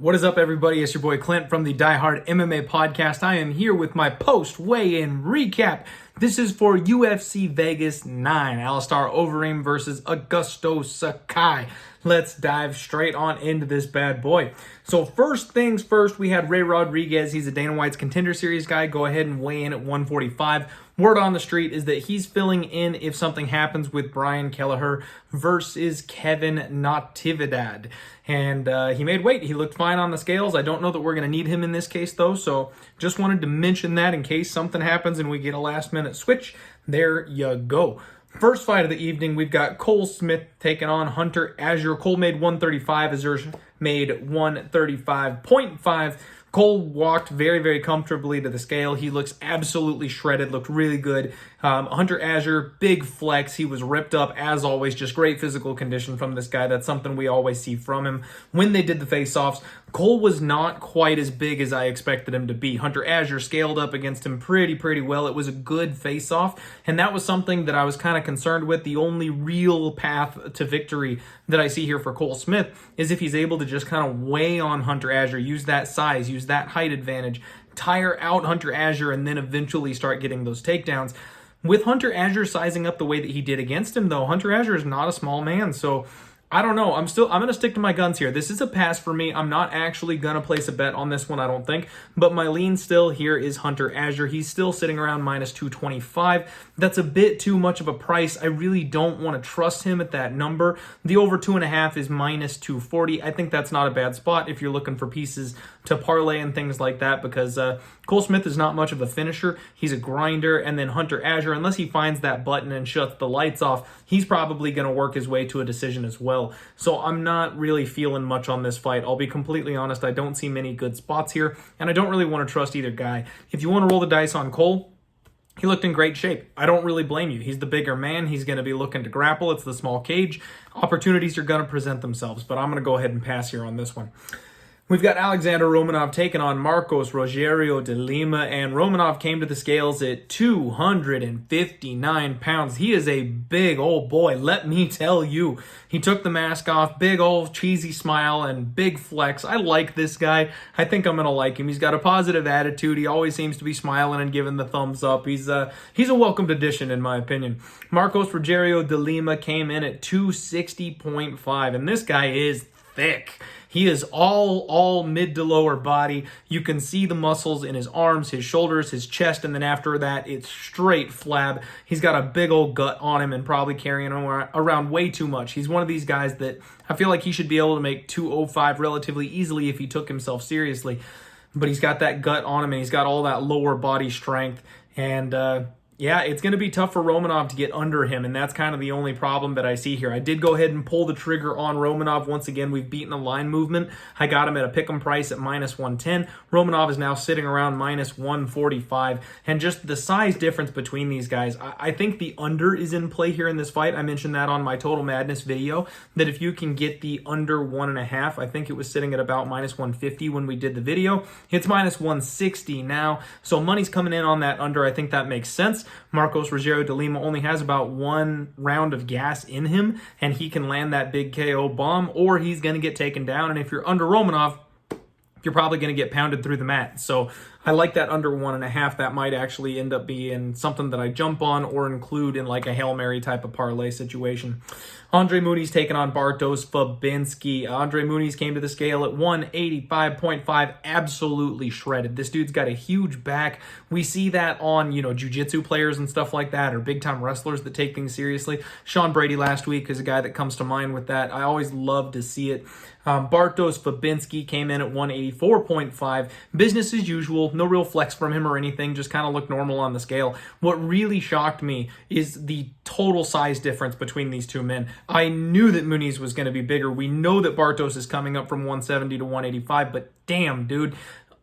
What is up, everybody? It's your boy Clint from the Die Hard MMA podcast. I am here with my post-weigh-in recap. This is for UFC Vegas 9. Alistair Overeem versus Augusto Sakai. Let's dive straight on into this bad boy. So first things first, we had Ray Rodriguez. He's a Dana White's Contender Series guy. Go ahead and weigh in at 145. Word on the street is that he's filling in if something happens with Brian Kelleher versus Kevin Natividad. And he made weight. He looked fine on the scales. I don't know that we're going to need him in this case, though. So just wanted to mention that in case something happens and we get a last-minute switch. There you go. First fight of the evening, we've got Cole Smith taking on Hunter Azure. Cole made 135. Azure made 135.5. Cole walked very, very comfortably to the scale. He looks absolutely shredded, looked really good. Hunter Azure, big flex. He was ripped up as always. Just great physical condition from this guy. That's something we always see from him. When they did the face-offs, Cole was not quite as big as I expected him to be. Hunter Azure scaled up against him pretty well. It was a good face-off, and that was something that I was kind of concerned with. The only real path to victory that I see here for Cole Smith is if he's able to just kind of weigh on Hunter Azure, use that size, use that height advantage, tire out Hunter Azure, and then eventually start getting those takedowns. With Hunter Azure sizing up the way that he did against him, though, Hunter Azure is not a small man, so I don't know. I'm going to stick to my guns here. This is a pass for me. I'm not actually going to place a bet on this one, I don't think. But my lean still here is Hunter Azure. He's still sitting around minus 225. That's a bit too much of a price. I really don't want to trust him at that number. The over 2.5 is minus 240. I think that's not a bad spot if you're looking for pieces to parlay and things like that, because Cole Smith is not much of a finisher. He's a grinder. And then Hunter Azure, unless he finds that button and shuts the lights off, he's probably going to work his way to a decision as well. So I'm not really feeling much on this fight. I'll be completely honest. I don't see many good spots here, and I don't really want to trust either guy. If you want to roll the dice on Cole, he looked in great shape. I don't really blame you. He's the bigger man. He's going to be looking to grapple. It's the small cage. Opportunities are going to present themselves, but I'm going to go ahead and pass here on this one. We've got Alexandr Romanov taking on Marcos Rogerio de Lima, and Romanov came to the scales at 259 pounds. He is a big old boy, let me tell you. He took the mask off, big old cheesy smile and big flex. I like this guy. I think I'm going to like him. He's got a positive attitude. He always seems to be smiling and giving the thumbs up. He's a welcomed addition, in my opinion. Marcos Rogerio de Lima came in at 260.5, and this guy is thick. He is all mid to lower body. You can see the muscles in his arms, his shoulders, his chest, and then after that, it's straight flab. He's got a big old gut on him and probably carrying him around way too much. He's one of these guys that I feel like he should be able to make 205 relatively easily if he took himself seriously. But he's got that gut on him, and he's got all that lower body strength. And yeah, it's going to be tough for Romanov to get under him, and that's kind of the only problem that I see here. I did go ahead and pull the trigger on Romanov. Once again, we've beaten a line movement. I got him at a pick'em price at minus 110. Romanov is now sitting around minus 145, and just the size difference between these guys, I think the under is in play here in this fight. I mentioned that on my Total Madness video, that if you can get the under 1.5, I think it was sitting at about minus 150 when we did the video. It's minus 160 now, so money's coming in on that under. I think that makes sense. Marcos Rogerio de Lima only has about one round of gas in him, and he can land that big KO bomb, or he's going to get taken down. And if you're under Romanov, you're probably going to get pounded through the mat. So I like that under 1.5. That might actually end up being something that I jump on or include in like a Hail Mary type of parlay situation. Andre Muniz taking on Bartosz Fabinski. Andre Muniz came to the scale at 185.5, absolutely shredded. This dude's got a huge back. We see that on, jiu-jitsu players and stuff like that, or big-time wrestlers that take things seriously. Sean Brady last week is a guy that comes to mind with that. I always love to see it. Bartosz Fabinski came in at 184.5. Business as usual. No real flex from him or anything. Just kind of looked normal on the scale. What really shocked me is the total size difference between these two men. I knew that Muniz was going to be bigger. We know that Bartosz is coming up from 170 to 185, but damn, dude.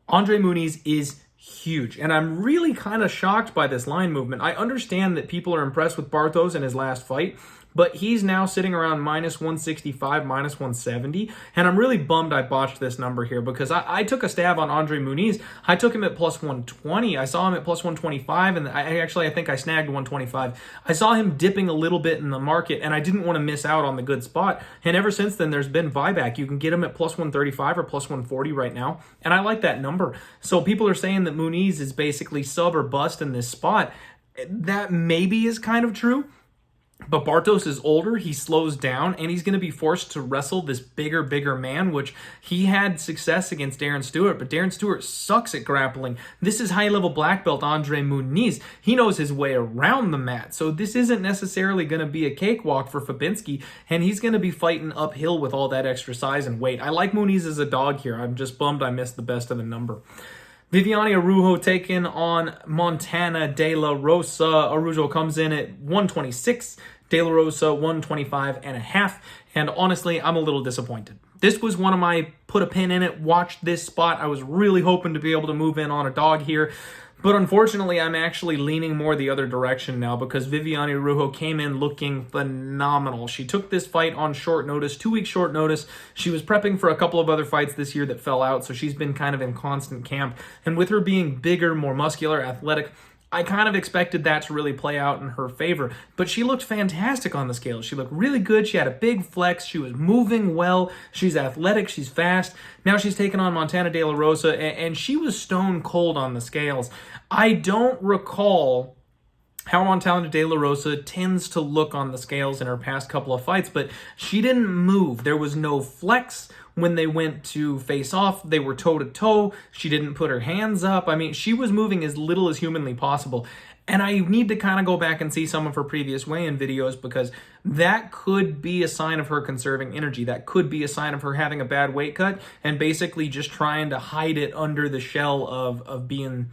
Andre Muniz is huge, and I'm really kind of shocked by this line movement. I understand that people are impressed with Bartosz in his last fight, but he's now sitting around minus 165, minus 170, and I'm really bummed I botched this number here because I took a stab on Andre Muniz. I took him at plus 120. I saw him at plus 125, and I think I snagged 125. I saw him dipping a little bit in the market, and I didn't want to miss out on the good spot, and ever since then, there's been buyback. You can get him at plus 135 or plus 140 right now, and I like that number. So people are saying that Muniz is basically sub or bust in this spot. That maybe is kind of true. But Bartosz is older, he slows down, and he's going to be forced to wrestle this bigger man, which he had success against Darren Stewart, but Darren Stewart sucks at grappling. This is high-level black belt Andre Muniz. He knows his way around the mat, so this isn't necessarily going to be a cakewalk for Fabinski, and he's going to be fighting uphill with all that extra size and weight. I like Muniz as a dog here. I'm just bummed I missed the best of the number. Viviane Araujo taking on Montana De La Rosa. Araujo comes in at 126, De La Rosa 125.5, and honestly, I'm a little disappointed. This was one of my put a pin in it, watch this spot. I was really hoping to be able to move in on a dog here. But unfortunately, I'm actually leaning more the other direction now because Viviane Araujo came in looking phenomenal. She took this fight on short notice, 2 weeks short notice. She was prepping for a couple of other fights this year that fell out, so she's been kind of in constant camp. And with her being bigger, more muscular, athletic, I kind of expected that to really play out in her favor, but she looked fantastic on the scale. She looked really good. She had a big flex. She was moving well. She's athletic. She's fast. Now she's taking on Montana De La Rosa, and she was stone cold on the scales. I don't recall how Montana De La Rosa tends to look on the scales in her past couple of fights, but she didn't move. There was no flex. When they went to face off, they were toe-to-toe. She didn't put her hands up. I mean, she was moving as little as humanly possible. And I need to kind of go back and see some of her previous weigh-in videos because that could be a sign of her conserving energy. That could be a sign of her having a bad weight cut and basically just trying to hide it under the shell of being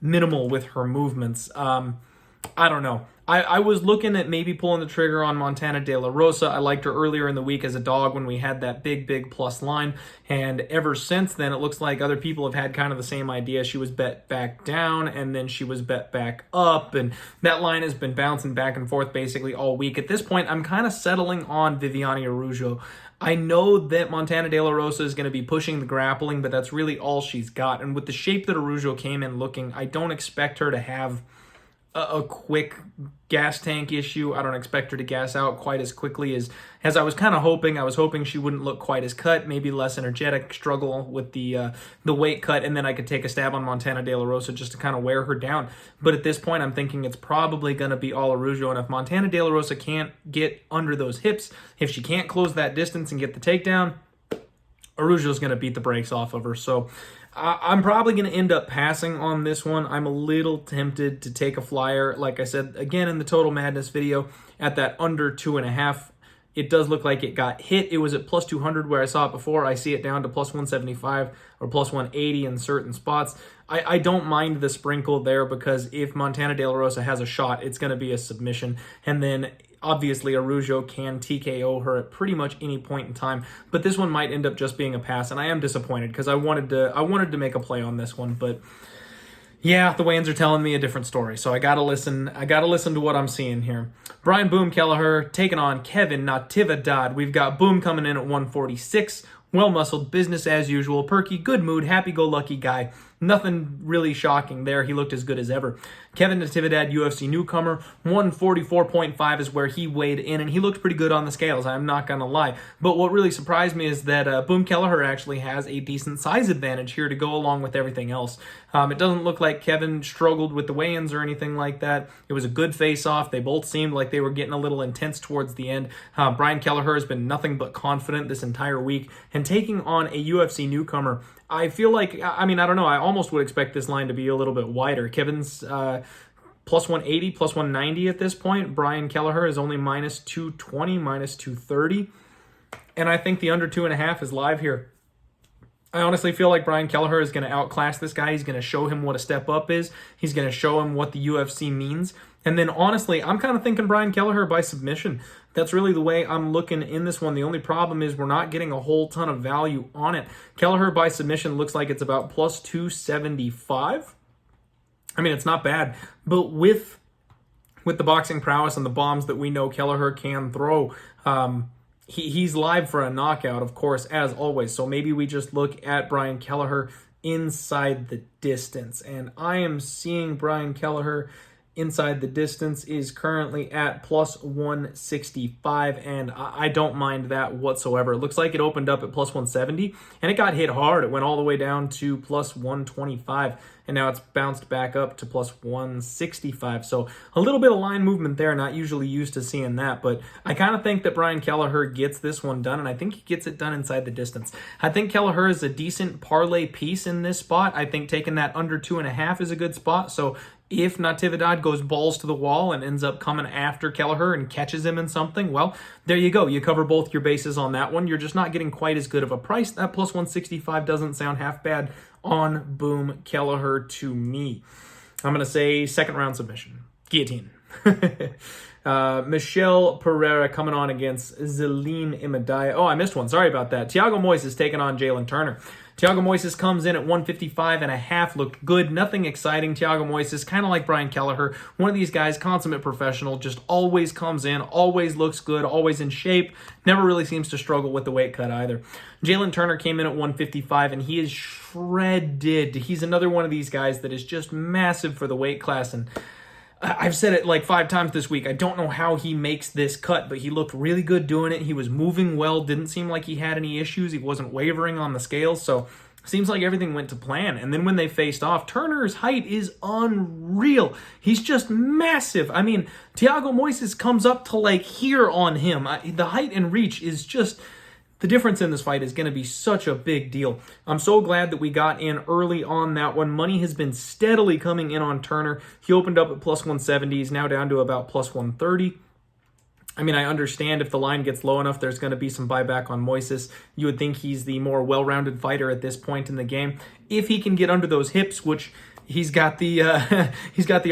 minimal with her movements. I don't know. I was looking at maybe pulling the trigger on Montana De La Rosa. I liked her earlier in the week as a dog when we had that big plus line. And ever since then, it looks like other people have had kind of the same idea. She was bet back down and then she was bet back up. And that line has been bouncing back and forth basically all week. At this point, I'm kind of settling on Viviane Araujo. I know that Montana De La Rosa is going to be pushing the grappling, but that's really all she's got. And with the shape that Araujo came in looking, I don't expect her to have a quick gas tank issue. I don't expect her to gas out quite as quickly as I was kind of hoping. I was hoping she wouldn't look quite as cut, maybe less energetic, struggle with the weight cut, and then I could take a stab on Montana De La Rosa just to kind of wear her down. But at this point, I'm thinking it's probably going to be all Araujo, and if Montana De La Rosa can't get under those hips, if she can't close that distance and get the takedown, Araujo's going to beat the brakes off of her. So I'm probably going to end up passing on this one. I'm a little tempted to take a flyer. Like I said, again, in the Total Madness video, at that under 2.5, it does look like it got hit. It was at plus 200 where I saw it before. I see it down to plus 175 or plus 180 in certain spots. I don't mind the sprinkle there because if Montana De La Rosa has a shot, it's going to be a submission. And then obviously Araujo can TKO her at pretty much any point in time. But this one might end up just being a pass, and I am disappointed because I wanted to make a play on this one, but yeah, the weigh-ins are telling me a different story, so I gotta listen to what I'm seeing here. Brian Boom Kelleher taking on Kevin Natividad. We've got Boom coming in at 146. Well-muscled, business as usual, perky, good mood, happy-go-lucky guy. Nothing really shocking there. He looked as good as ever. Kevin Natividad, UFC newcomer, 144.5 is where he weighed in, and he looked pretty good on the scales, I'm not going to lie. But what really surprised me is that Boom Kelleher actually has a decent size advantage here to go along with everything else. It doesn't look like Kevin struggled with the weigh-ins or anything like that. It was a good face-off. They both seemed like they were getting a little intense towards the end. Brian Kelleher has been nothing but confident this entire week, and taking on a UFC newcomer, I feel like, I don't know, I almost would expect this line to be a little bit wider. Kevin's plus 180, plus 190 at this point. Brian Kelleher is only minus 220, minus 230. And I think the under 2.5 is live here. I honestly feel like Brian Kelleher is going to outclass this guy. He's going to show him what a step up is. He's going to show him what the UFC means. And then honestly, I'm kind of thinking Brian Kelleher by submission. That's really the way I'm looking in this one. The only problem is we're not getting a whole ton of value on it. Kelleher by submission looks like it's about plus 275. I mean, it's not bad. But with with the boxing prowess and the bombs that we know Kelleher can throw, he's live for a knockout, of course, as always. So maybe we just look at Brian Kelleher inside the distance. And I am seeing Brian Kelleher inside the distance is currently at plus 165, and I don't mind that whatsoever. It looks like it opened up at plus 170, and it got hit hard. It went all the way down to plus 125, and now it's bounced back up to plus 165. So a little bit of line movement there, not usually used to seeing that, but I kind of think that Brian Kelleher gets this one done, and I think he gets it done inside the distance. I think Kelleher is a decent parlay piece in this spot. I think taking that under 2.5 is a good spot, so if Natividad goes balls to the wall and ends up coming after Kelleher and catches him in something, well, there you go. You cover both your bases on that one. You're just not getting quite as good of a price. That plus 165 doesn't sound half bad on Boom Kelleher to me. I'm going to say second round submission. Guillotine. Michel Pereira coming on against Zelim Imadaev. Oh, I missed one. Sorry about that. Thiago Moises taking on Jalin Turner. Thiago Moises comes in at 155.5, looked good, nothing exciting. Thiago Moises, kind of like Brian Kelleher, one of these guys, consummate professional, just always comes in, always looks good, always in shape, never really seems to struggle with the weight cut either. Jalin Turner came in at 155, and he is shredded. He's another one of these guys that is just massive for the weight class, and I've said it like 5 times this week. I don't know how he makes this cut, but he looked really good doing it. He was moving well. Didn't seem like he had any issues. He wasn't wavering on the scales. So seems like everything went to plan. And then when they faced off, Turner's height is unreal. He's just massive. I mean, Thiago Moises comes up to like here on him. The height and reach is just... The difference in this fight is going to be such a big deal. I'm so glad that we got in early on that one. Money has been steadily coming in on Turner. He opened up at plus 170. He's now down to about plus 130. I mean, I understand if the line gets low enough, there's going to be some buyback on Moises. You would think he's the more well-rounded fighter at this point in the game. If he can get under those hips, which... He's got the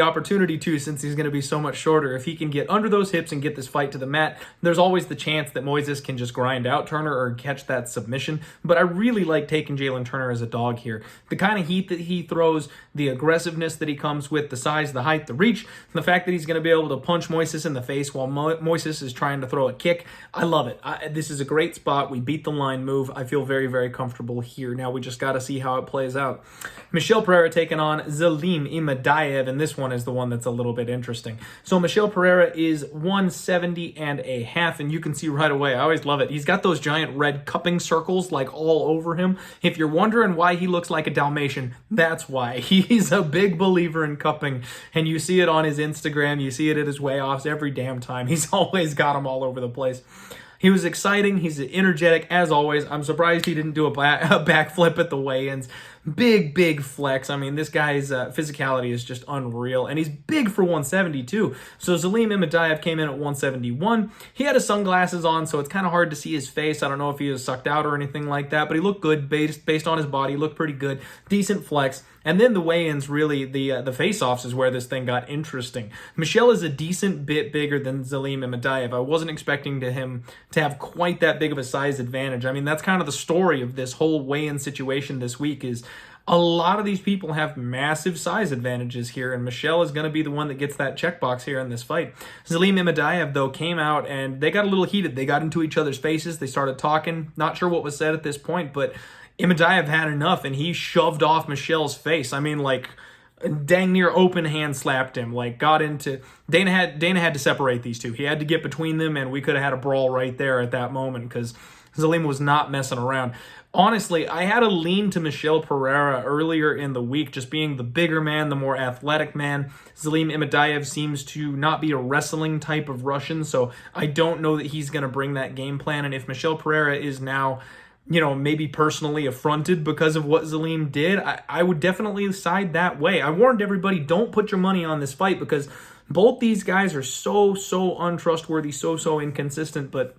opportunity to, since he's going to be so much shorter. If he can get under those hips and get this fight to the mat, there's always the chance that Moises can just grind out Turner or catch that submission. But I really like taking Jalin Turner as a dog here. The kind of heat that he throws, the aggressiveness that he comes with, the size, the height, the reach, and the fact that he's going to be able to punch Moises in the face while Moises is trying to throw a kick. I love it. This is a great spot. We beat the line move. I feel very, very comfortable here. Now we just got to see how it plays out. Michel Pereira taking on Zelim Imadaev, and this one is the one that's a little bit interesting. So Michel Pereira is 170.5, and you can see right away, I always love it. He's got those giant red cupping circles like all over him. If you're wondering why he looks like a Dalmatian, that's why. He's a big believer in cupping, and you see it on his Instagram, you see it at his weigh-offs every damn time. He's always got them all over the place. He was exciting. He's energetic, as always. I'm surprised he didn't do a backflip at the weigh-ins. Big flex. I mean, this guy's physicality is just unreal. And he's big for 170, too. So Zelim Imadaev came in at 171. He had his sunglasses on, so it's kind of hard to see his face. I don't know if he was sucked out or anything like that, but he looked good based on his body. He looked pretty good. Decent flex. And then the weigh-ins, really, the face-offs is where this thing got interesting. Michel is a decent bit bigger than Zelim Imadaev. I wasn't expecting him to have quite that big of a size advantage. I mean, that's kind of the story of this whole weigh-in situation this week is a lot of these people have massive size advantages here, and Michel is going to be the one that gets that checkbox here in this fight. Zelim Imadaev, though, came out, and they got a little heated. They got into each other's faces. They started talking. Not sure what was said at this point, but Imadaev had enough, and he shoved off Michel's face. I mean, like, dang near open hand slapped him. Like, got into... Dana had to separate these two. He had to get between them, and we could have had a brawl right there at that moment, because Zelim was not messing around. Honestly, I had a lean to Michel Pereira earlier in the week, just being the bigger man, the more athletic man. Zelim Imadaev seems to not be a wrestling type of Russian, so I don't know that he's going to bring that game plan. And if Michel Pereira is now, maybe personally affronted because of what Zelim did, I would definitely side that way. I warned everybody, don't put your money on this fight because both these guys are so untrustworthy, so inconsistent, but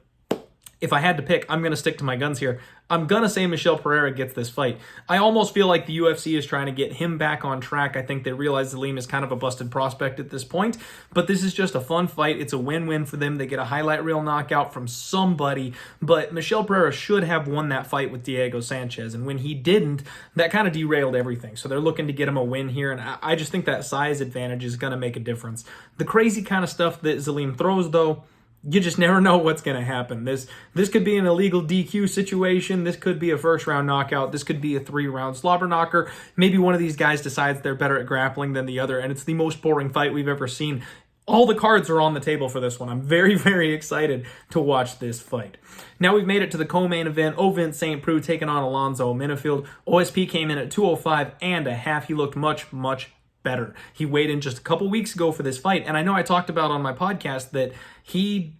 if I had to pick, I'm going to stick to my guns here. I'm going to say Michel Pereira gets this fight. I almost feel like the UFC is trying to get him back on track. I think they realize Zelim is kind of a busted prospect at this point, but this is just a fun fight. It's a win-win for them. They get a highlight reel knockout from somebody, but Michel Pereira should have won that fight with Diego Sanchez, and when he didn't, that kind of derailed everything. So they're looking to get him a win here, and I just think that size advantage is going to make a difference. The crazy kind of stuff that Zelim throws, though, you just never know what's going to happen. This could be an illegal DQ situation. This could be a first-round knockout. This could be a 3-round slobber knocker. Maybe one of these guys decides they're better at grappling than the other, and it's the most boring fight we've ever seen. All the cards are on the table for this one. I'm very, very excited to watch this fight. Now we've made it to the co-main event. Ovince St. Preux taking on Alonzo Menifield. OSP came in at 205.5. He looked much, much better. He weighed in just a couple weeks ago for this fight, and I know I talked about on my podcast that he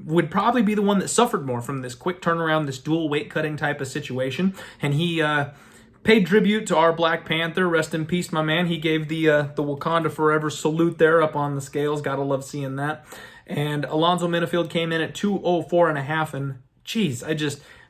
would probably be the one that suffered more from this quick turnaround, this dual weight cutting type of situation, and he paid tribute to our Black Panther. Rest in peace, my man. He gave the Wakanda Forever salute there up on the scales. Gotta love seeing that. And Alonzo Menifield came in at 204.5, and geez,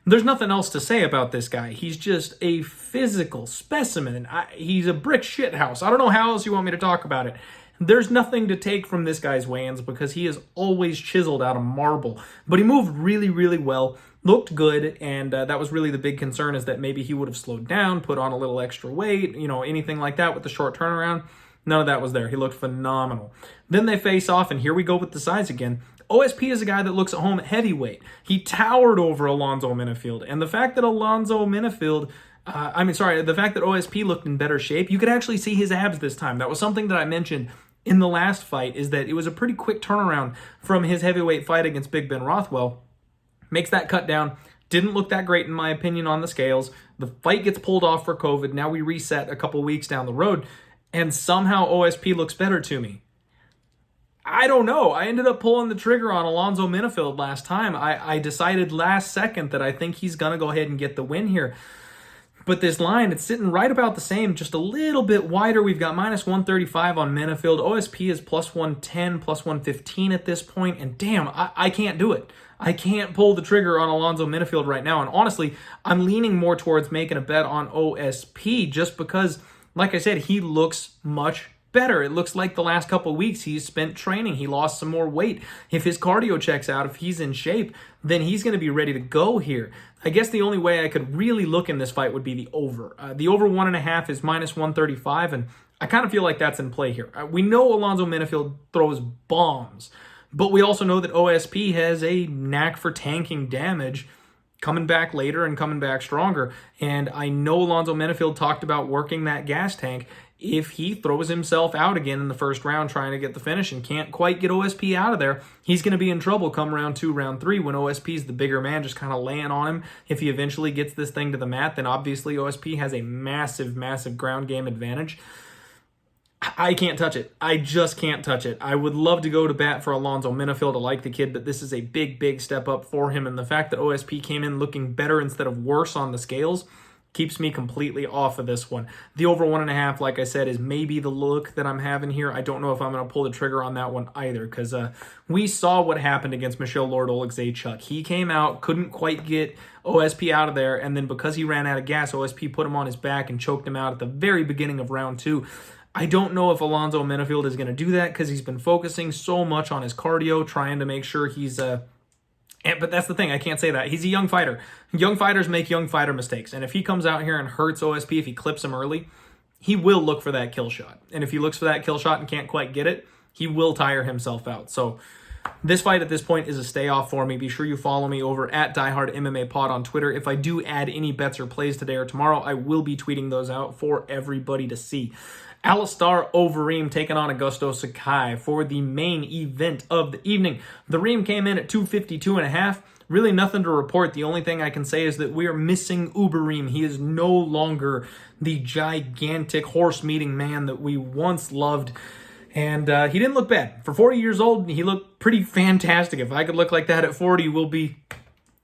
there's nothing else to say about this guy. He's just a physical specimen. He's a brick shit house. I don't know how else you want me to talk about it. There's nothing to take from this guy's weigh-ins because he is always chiseled out of marble. But he moved really, really well, looked good, and that was really the big concern, is that maybe he would have slowed down, put on a little extra weight, anything like that with the short turnaround. None of that was there. He looked phenomenal. Then they face off, and here we go with the size again. OSP is a guy that looks at home at heavyweight. He towered over Alonzo Menifield. And the fact that the fact that OSP looked in better shape, you could actually see his abs this time. That was something that I mentioned in the last fight, is that it was a pretty quick turnaround from his heavyweight fight against Big Ben Rothwell. Makes that cut down. Didn't look that great, in my opinion, on the scales. The fight gets pulled off for COVID. Now we reset a couple weeks down the road, and somehow OSP looks better to me. I don't know. I ended up pulling the trigger on Alonzo Menifield last time. I decided last second that I think he's going to go ahead and get the win here. But this line, it's sitting right about the same, just a little bit wider. We've got minus 135 on Menifield. OSP is plus 110, plus 115 at this point. And damn, I can't do it. I can't pull the trigger on Alonzo Menifield right now. And honestly, I'm leaning more towards making a bet on OSP just because, like I said, he looks much better. It looks like the last couple of weeks he's spent training. He lost some more weight. If his cardio checks out, if he's in shape, then he's going to be ready to go here. I guess the only way I could really look in this fight would be the over. The over 1.5 is minus 135, and I kind of feel like that's in play here. We know Alonzo Menifield throws bombs, but we also know that OSP has a knack for tanking damage, coming back later and coming back stronger. And I know Alonzo Menifield talked about working that gas tank. If he throws himself out again in the first round trying to get the finish and can't quite get OSP out of there, he's going to be in trouble come round 2, round 3, when OSP's the bigger man just kind of laying on him. If he eventually gets this thing to the mat, then obviously OSP has a massive, massive ground game advantage. I can't touch it. I just can't touch it. I would love to go to bat for Alonzo Menifield. I like the kid, but this is a big, big step up for him. And the fact that OSP came in looking better instead of worse on the scales keeps me completely off of this one. The over 1.5, like I said, is maybe the look that I'm having here. I don't know if I'm going to pull the trigger on that one either, because we saw what happened against Michel Olegzaychuk. He came out, couldn't quite get OSP out of there, and then because he ran out of gas, OSP put him on his back and choked him out at the very beginning of round 2. I don't know if Alonzo Menifield is going to do that because he's been focusing so much on his cardio, trying to make sure he's but that's the thing, I can't say that. He's a young fighter. Young fighters make young fighter mistakes. And if he comes out here and hurts OSP, if he clips him early, he will look for that kill shot. And if he looks for that kill shot and can't quite get it, he will tire himself out. So this fight at this point is a stay off for me. Be sure you follow me over at Diehard MMA Pod on Twitter. If I do add any bets or plays today or tomorrow, I will be tweeting those out for everybody to see. Alistair Overeem taking on Augusto Sakai for the main event of the evening. The Reem came in at 252.5. Really nothing to report. The only thing I can say is that we are missing Overeem. He is no longer the gigantic horse-meeting man that we once loved. And he didn't look bad. For 40 years old, he looked pretty fantastic. If I could look like that at 40, we'll be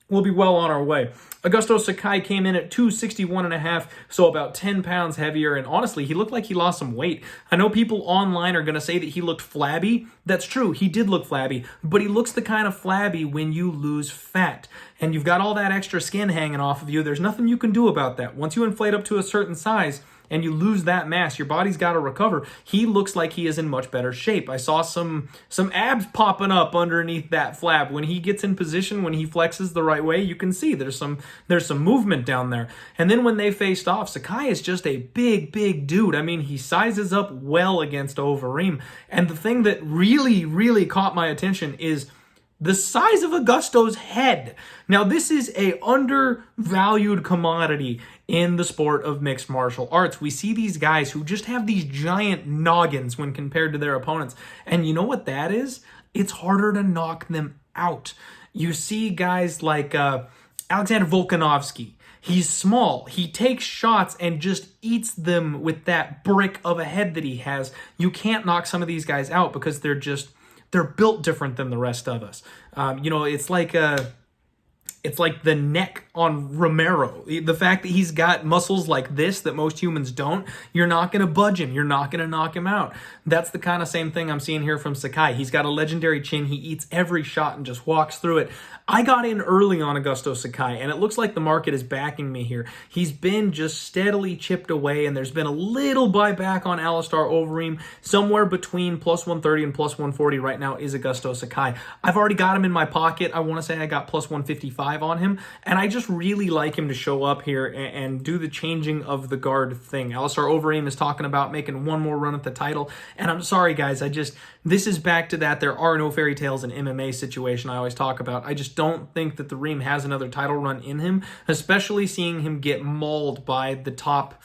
we'll be well on our way. Augusto Sakai came in at 261.5, so about 10 pounds heavier, and honestly, he looked like he lost some weight. I know people online are going to say that he looked flabby. That's true, he did look flabby, but he looks the kind of flabby when you lose fat. And you've got all that extra skin hanging off of you. There's nothing you can do about that. Once you inflate up to a certain size, and you lose that mass, your body's got to recover. He looks like he is in much better shape. I saw some abs popping up underneath that flab. When he gets in position, when he flexes the right way, you can see there's some movement down there. And then when they faced off, Sakai is just a big dude. I mean, he sizes up well against Overeem. And the thing that really caught my attention is the size of Augusto's head. Now, this is a undervalued commodity in the sport of mixed martial arts. We see these guys who just have these giant noggins when compared to their opponents. And you know what that is? It's harder to knock them out. You see guys like Alexandr Volkanovski. He's small. He takes shots and just eats them with that brick of a head that he has. You can't knock some of these guys out because they're built different than the rest of us. It's like the neck on Romero. The fact that he's got muscles like this that most humans don't, you're not going to budge him. You're not going to knock him out. That's the kind of same thing I'm seeing here from Sakai. He's got a legendary chin. He eats every shot and just walks through it. I got in early on Augusto Sakai, and it looks like the market is backing me here. He's been just steadily chipped away, and there's been a little buyback on Alistair Overeem. Somewhere between plus 130 and plus 140 right now is Augusto Sakai. I've already got him in my pocket. I want to say I got plus 155 on him, and I just really like him to show up here and do the changing of the guard thing. Alistair Overeem is talking about making one more run at the title, and I'm sorry, guys. This is back to that there are no fairy tales in MMA situation I always talk about. I just don't think that the Reem has another title run in him, especially seeing him get mauled by the top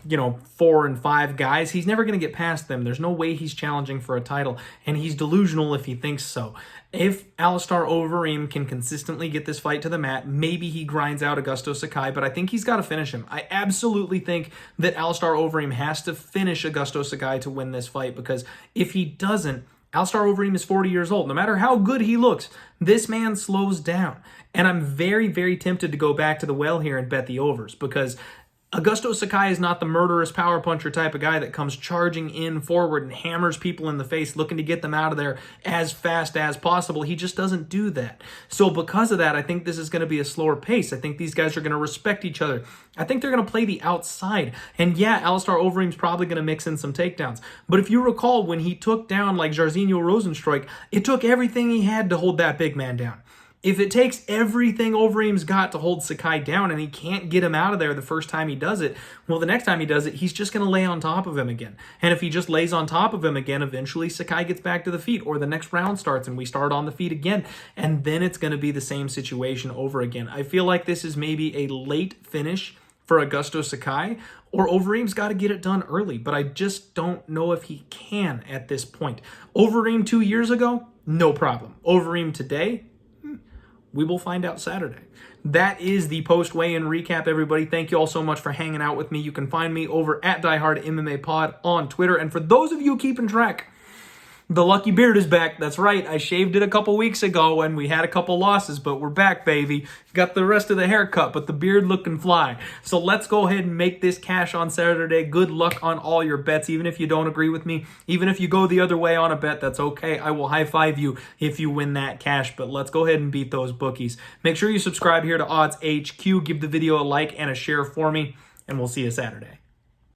4 and 5 guys. He's never going to get past them. There's no way he's challenging for a title, and he's delusional if he thinks so. If Alistair Overeem can consistently get this fight to the mat, maybe he grinds out Augusto Sakai, but I think he's got to finish him. I absolutely think that Alistair Overeem has to finish Augusto Sakai to win this fight, because if he doesn't, Alistair Overeem is 40 years old. No matter how good he looks, this man slows down. And I'm very tempted to go back to the well here and bet the overs, because Augusto Sakai is not the murderous power puncher type of guy that comes charging in forward and hammers people in the face looking to get them out of there as fast as possible. He just doesn't do that. So because of that, I think this is going to be a slower pace. I think these guys are going to respect each other. I think they're going to play the outside. And yeah, Alistair Overeem's probably going to mix in some takedowns. But if you recall, when he took down like Jairzinho Rosenstruik, it took everything he had to hold that big man down. If it takes everything Overeem's got to hold Sakai down and he can't get him out of there the first time he does it, well, the next time he does it, he's just going to lay on top of him again. And if he just lays on top of him again, eventually Sakai gets back to the feet, or the next round starts and we start on the feet again. And then it's going to be the same situation over again. I feel like this is maybe a late finish for Augusto Sakai, or Overeem's got to get it done early, but I just don't know if he can at this point. Overeem 2 years ago, no problem. Overeem today, we will find out Saturday. That is the post-weigh-in recap, everybody. Thank you all so much for hanging out with me. You can find me over at DieHard MMA Pod on Twitter. And for those of you keeping track, the lucky beard is back. That's right. I shaved it a couple weeks ago and we had a couple losses, but we're back, baby. Got the rest of the haircut, but the beard looking fly. So let's go ahead and make this cash on Saturday. Good luck on all your bets, even if you don't agree with me. Even if you go the other way on a bet, that's okay. I will high-five you if you win that cash, but let's go ahead and beat those bookies. Make sure you subscribe here to Odds HQ. Give the video a like and a share for me, and we'll see you Saturday.